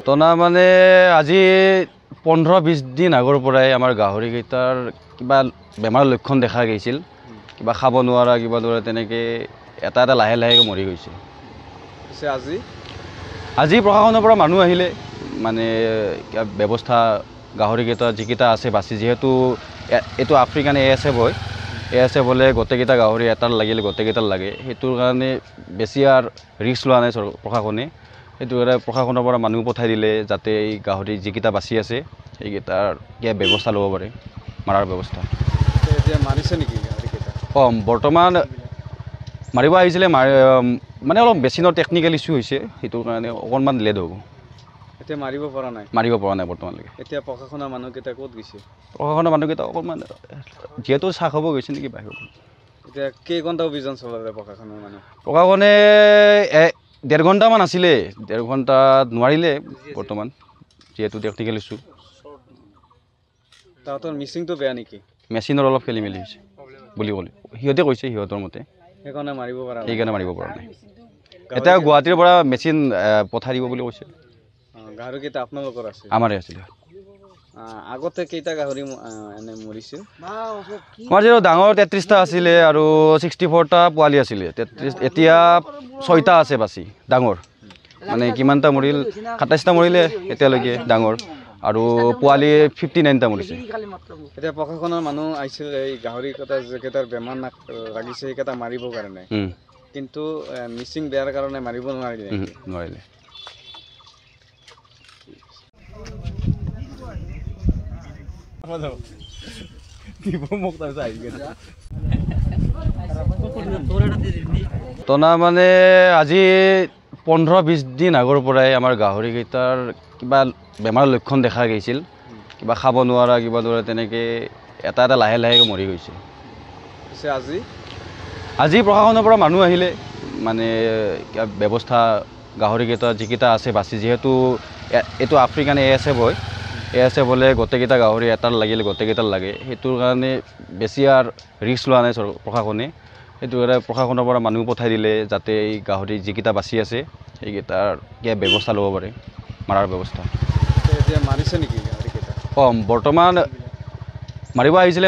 টনা মানে আজি 15-20 দিন আগৰ পৰাই আমাৰ গাহৰিকেইটাৰ কিবা বেমাৰৰ লক্ষণ দেখা গৈছিল। কিবা খাব নোৱাৰা কিবা দৰে তেনেকৈ এটা এটা লাহে লাহে মৰি গৈছে। আজি প্ৰশাসনৰ পৰা মানুহ আহিলে মানে ব্যৱস্থা গাহৰিকেইটা যিকেইটা আছে বাচি, যিহেতু এইটো আফ্ৰিকান ASF হয়, ASF হ'লে গোটেইকেইটা গাহৰি এটাৰ লাগিলে গোটেইকেইটাৰ লাগে, সেইটোৰ কাৰণে বেছি আৰু ৰিস্ক লোৱা নাই প্ৰশাসনে। সেইটো কাৰণে প্ৰশাসনৰ পৰা মানুহ পঠাই দিলে যাতে এই গাহৰি যিকেইটা বাচি আছে সেইকেইটাৰ কিবা ব্যৱস্থা ল'ব পাৰে, মাৰাৰ ব্যৱস্থা। মাৰিছে নেকি? বৰ্তমান মাৰিব আহিছিলে, মানে অলপ মেচিনৰ টেকনিকেল ইছ্যু হৈছে, সেইটোৰ কাৰণে অকণমান লেট হ'ব। এতিয়া মাৰিব পৰা নাই বৰ্তমানলৈকে। এতিয়া প্ৰশাসনৰ মানুহকেইটা ক'ত গৈছে? প্ৰশাসনৰ মানুহকেইটা অকণমান যিহেতু চাহ খাব গৈছে নেকি বাহিৰত। এতিয়া কেইঘণ্টা অভিযান চলালে প্ৰশাসনৰ মানুহ? প্ৰশাসনে 1.5 ঘণ্টামান আছিলে, 1.5 ঘণ্টাত নোৱাৰিলে বৰ্তমান, যিহেতু টেকনিকেল ইছ্যু। তাহাঁতৰ মিচিংটো বেয়া নেকি? মেচিনৰ অলপ খেলি মেলি হৈছে বুলি ক'লে সিহঁতে কৈছে, সিহঁতৰ মতে সেইকাৰণে মাৰিব পৰা নাই। এতিয়া গুৱাহাটীৰ পৰা মেচিন পঠাই দিব বুলি কৈছে। গাহৰিকেইটা আপোনালোকৰ আছে? আমাৰে আছিলে। আগতে কেইটা গাহৰি এনে মৰিছিল? আমাৰ যিহেতু ডাঙৰ 33টা আছিলে আৰু 64টা পোৱালি আছিলে। এতিয়া 6টা আছে বাচি ডাঙৰ, মানে কিমানটা মৰিল, 27টা মৰিলে এতিয়ালৈকে ডাঙৰ, আৰু পোৱালি 59টা মৰিছে। এতিয়া প্ৰশাসনৰ মানুহ আহিছিল এই গাহৰি কেইটাৰ বেমাৰ লাগিছে সেইকেইটা মাৰিবৰ কাৰণে, কিন্তু মিচিং বেয়াৰ কাৰণে মাৰিব নোৱাৰিলে। টনা মানে আজি 15-20 দিন আগৰ পৰাই আমাৰ গাহৰিকেইটাৰ কিবা বেমাৰৰ লক্ষণ দেখা গৈছিল। কিবা খাব নোৱাৰা কিবা দৰে তেনেকৈ এটা এটা লাহে লাহে মৰি গৈছে। আজি প্ৰশাসনৰ পৰা মানুহ আহিলে মানে ব্যৱস্থা গাহৰিকেইটা যিকেইটা আছে বাচি, যিহেতু এইটো আফ্ৰিকান ASF হয়, ASF হ'লে গোটেইকেইটা গাহৰি এটাৰ লাগিলে গোটেইকেইটাৰ লাগে, সেইটোৰ কাৰণে বেছি আৰু ৰিস্ক লোৱা নাই প্ৰশাসনে। সেইটো কাৰণে প্ৰশাসনৰ পৰা মানুহ পঠাই দিলে যাতে এই গাহৰি যিকেইটা বাচি আছে সেইকেইটাৰ কিবা ব্যৱস্থা ল'ব পাৰে, মাৰাৰ ব্যৱস্থা। এতিয়া মাৰিছে নেকি গাহৰিকেইটা? বৰ্তমান মাৰিব আহিছিলে,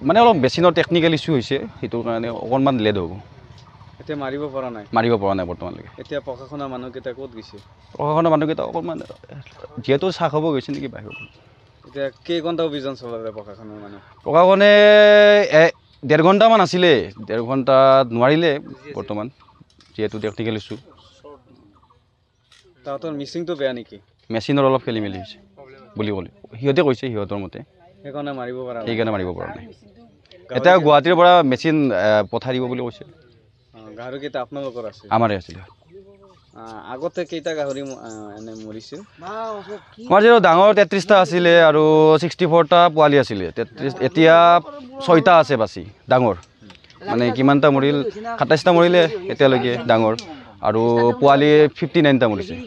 মানে অলপ মেচিনৰ টেকনিকেল ইছ্যু হৈছে, সেইটোৰ কাৰণে অকণমান লেট হ'ব। এতিয়া মাৰিব পৰা নাই বৰ্তমানলৈকে। এতিয়া প্ৰশাসনৰ মানুহকেইটা ক'ত গৈছে? প্ৰশাসনৰ মানুহকেইটা অকণমান যিহেতু চাহ খাব গৈছে নেকি বাহিৰত। এতিয়া কেইঘণ্টা অভিযান চলালে প্ৰশাসনৰ মানুহ? প্ৰশাসনে 1.5 ঘণ্টামান আছিলে, 1.5 ঘণ্টাত নোৱাৰিলে বৰ্তমান, যিহেতু টেকনিকেল ইছ্যু। তাহাঁতৰ মিচিংটো বেয়া নেকি? মেচিনৰ অলপ খেলি মেলি হৈছে বুলি ক'লে সিহঁতে কৈছে, সিহঁতৰ মতে সেইকাৰণে মাৰিব পৰা নাই। এতিয়া গুৱাহাটীৰ পৰা মেচিন পঠাই দিব বুলি কৈছে। গাহৰিকেইটা আপোনালোকৰ আছে? আমাৰে আছিলে। আগতে কেইটা গাহৰি এনে মৰিছিল? আমাৰ যিহেতু ডাঙৰ 33টা আছিলে আৰু 64টা পোৱালি আছিলে। এতিয়া 6টা আছে বাচি ডাঙৰ, মানে কিমানটা মৰিল, 27টা মৰিলে এতিয়ালৈকে ডাঙৰ, আৰু পোৱালি 59টা মৰিছে।